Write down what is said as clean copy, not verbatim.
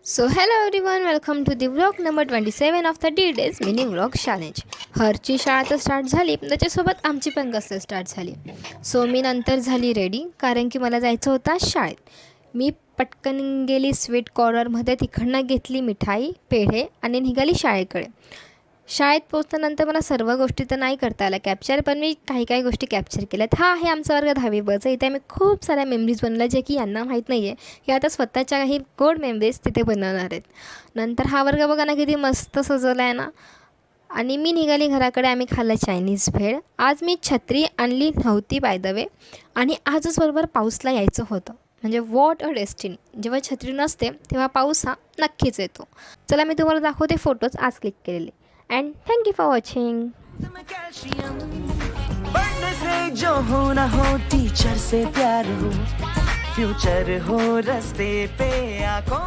So hello everyone, welcome to the vlog number 27 of 30 days mini vlog challenge. हरची शाळा तर start झाली, त्याच्यासोबत आमची पण कसं स्टार्ट झाली. सो मी नंतर झाली रेडी, कारण की मला जायचं होतं शाळेत. मी पटकन गेली स्वीट कॉर्नरमध्ये, तिकडनं घेतली मिठाई पेढे आणि निघाली शाळेकडे. शाळेत पोचल्यानंतर मला सर्व गोष्टी तर नाही करता आल्या कॅप्चर, पण मी काही गोष्टी कॅप्चर केल्यात. हा आहे आमचा वर्ग 10वी बचा. इथे आम्ही खूप साऱ्या मेमरीज बनवल्या, जे की यांना माहीत नाही आहे की आता स्वतःच्या काही गोड मेमरीज तिथे बनवणार आहेत. नंतर हा वर्ग बघा ना किती मस्त सजवला आहे ना. आणि मी निघाली घराकडे. आम्ही खाल्लं चायनीज भेळ. आज मी छत्री आणली नव्हती बाय द वे, आणि आजच बरोबर पाऊसला यायचं होतं. म्हणजे वॉट अ डेस्टिनी. जेव्हा छत्री नसते तेव्हा पाऊस हा नक्कीच येतो. चला मी तुम्हाला दाखवते फोटोज आज क्लिक केलेले. End thank you for watching. पढ़ने से जो हो ना हो, टीचर से प्यार हो, फ्यूचर हो रास्ते पे आंखों